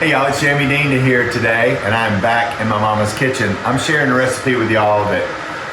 Hey y'all, it's Jamie Deen here today, and I'm back in my mama's kitchen. I'm sharing a recipe with y'all that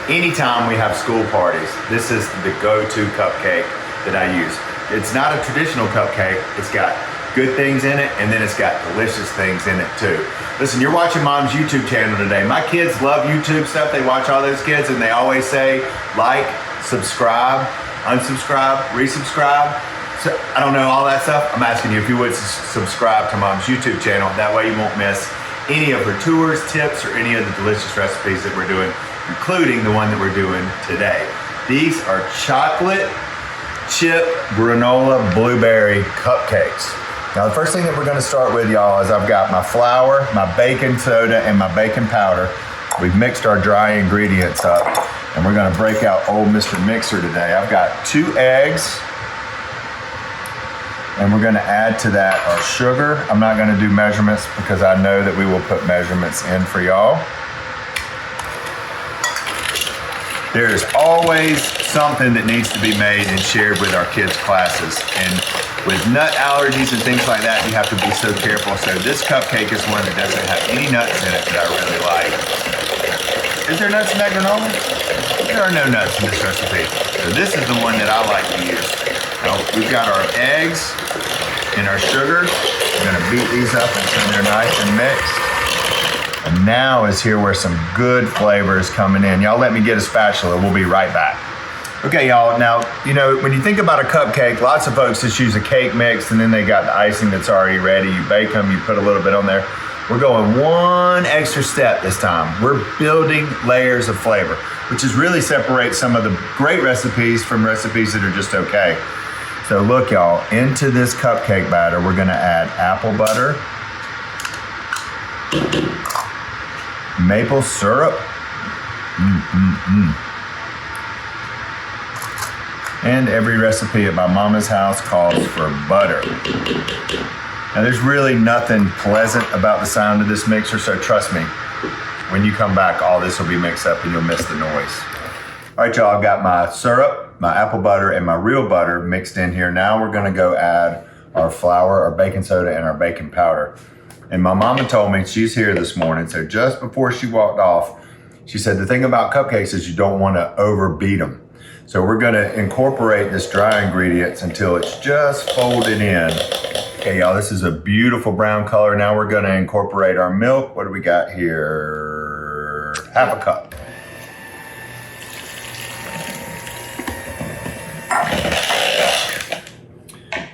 anytime we have school parties, this is the go-to cupcake that I use. It's not a traditional cupcake. It's got good things in it, and then it's got delicious things in it too. Listen, you're watching Mom's YouTube channel today. My kids love YouTube stuff. They watch all those kids, and they always say, like, subscribe, unsubscribe, resubscribe. So, I don't know all that stuff. I'm asking you if you would subscribe to Mom's YouTube channel. That way you won't miss any of her tours, tips, or any of the delicious recipes that we're doing, including the one that we're doing today. These are chocolate chip granola blueberry cupcakes. Now the first thing that we're gonna start with, y'all, is I've got my flour, my baking soda, and my baking powder. We've mixed our dry ingredients up, and we're gonna break out old Mr. Mixer today. I've got 2 eggs, and we're gonna add to that our sugar. I'm not gonna do measurements because I know that we will put measurements in for y'all. There is always something that needs to be made and shared with our kids' classes. And with nut allergies and things like that, you have to be so careful. So this cupcake is one that doesn't have any nuts in it that I really like. Is there nuts in that granola? There are no nuts in this recipe. So this is the one that I like to use. Now, we've got our eggs and our sugar. We're gonna beat these up until they're nice and mixed. And now is here where some good flavor is coming in. Y'all let me get a spatula, we'll be right back. Okay, y'all, now, you know, when you think about a cupcake, lots of folks just use a cake mix and then they got the icing that's already ready. You bake them, you put a little bit on there. We're going one extra step this time. We're building layers of flavor, which is really separates some of the great recipes from recipes that are just okay. So look, y'all, into this cupcake batter, we're gonna add apple butter, maple syrup, and every recipe at my mama's house calls for butter. Now there's really nothing pleasant about the sound of this mixer, so trust me, when you come back, all this will be mixed up and you'll miss the noise. All right, y'all, I've got my syrup, my apple butter, and my real butter mixed in here. Now we're gonna go add our flour, our baking soda, and our baking powder. And my mama told me, she's here this morning, so just before she walked off, she said the thing about cupcakes is you don't wanna overbeat them. So we're gonna incorporate this dry ingredients until it's just folded in. Okay, y'all, this is a beautiful brown color. Now we're gonna incorporate our milk. What do we got here? Half a cup.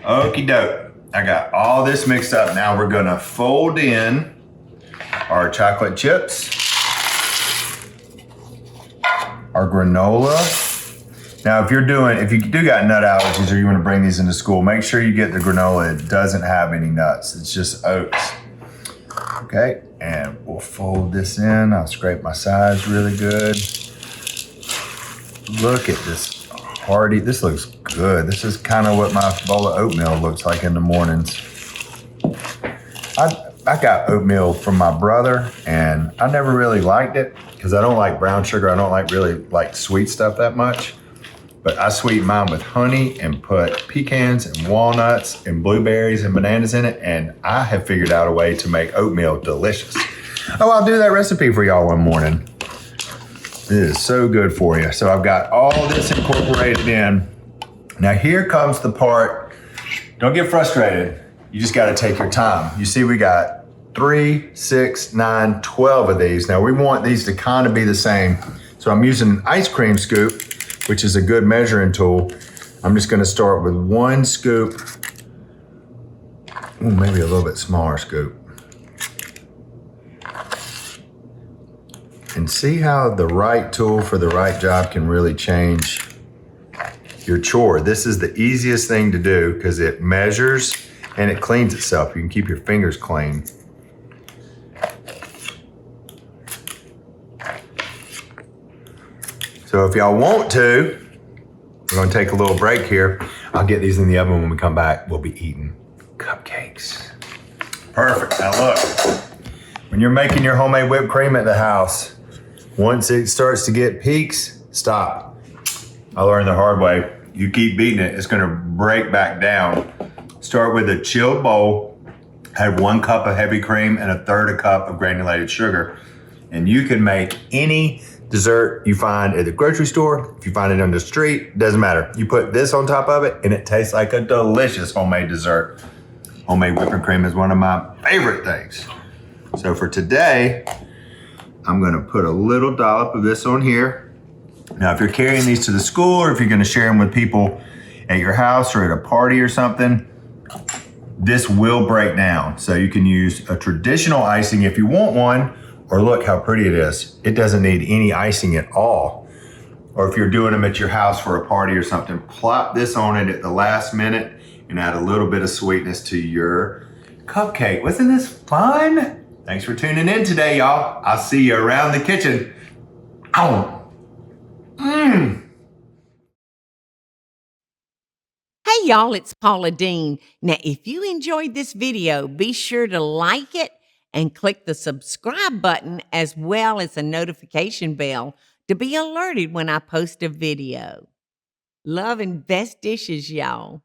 Okie doke. I got all this mixed up. Now we're gonna fold in our chocolate chips, our granola. Now if you do got nut allergies or you wanna bring these into school, make sure you get the granola. It doesn't have any nuts, it's just oats. Okay, and we'll fold this in. I'll scrape my sides really good. Look at this hearty, this looks good. This is kind of what my bowl of oatmeal looks like in the mornings. I got oatmeal from my brother and I never really liked it because I don't like brown sugar. I don't really like sweet stuff that much. But I sweeten mine with honey and put pecans and walnuts and blueberries and bananas in it. And I have figured out a way to make oatmeal delicious. Oh, I'll do that recipe for y'all one morning. It is so good for you. So I've got all this incorporated in. Now here comes the part, don't get frustrated. You just gotta take your time. You see we got 3, 6, 9, 12 of these. Now we want these to kind of be the same. So I'm using an ice cream scoop, which is a good measuring tool. I'm just gonna start with 1 scoop. Ooh, maybe a little bit smaller scoop. And see how the right tool for the right job can really change your chore. This is the easiest thing to do because it measures and it cleans itself. You can keep your fingers clean. So if y'all want to, we're gonna take a little break here. I'll get these in the oven when we come back. We'll be eating cupcakes. Perfect, now look. When you're making your homemade whipped cream at the house, once it starts to get peaks, stop. I learned the hard way. You keep beating it, it's gonna break back down. Start with a chilled bowl, Add 1 cup of heavy cream and 1/3 a cup of granulated sugar. And you can make any dessert you find at the grocery store. If you find it on the street, doesn't matter. You put this on top of it and it tastes like a delicious homemade dessert. Homemade whipping cream is one of my favorite things. So for today, I'm gonna put a little dollop of this on here. Now, if you're carrying these to the school or if you're gonna share them with people at your house or at a party or something, this will break down. So you can use a traditional icing if you want one, or look how pretty it is. It doesn't need any icing at all. Or if you're doing them at your house for a party or something, plop this on it at the last minute and add a little bit of sweetness to your cupcake. Wasn't this fun? Thanks for tuning in today, y'all. I'll see you around the kitchen. Ow. Hey y'all, it's Paula Deen. Now, if you enjoyed this video, be sure to like it and click the subscribe button as well as the notification bell to be alerted when I post a video. Love and best dishes, y'all.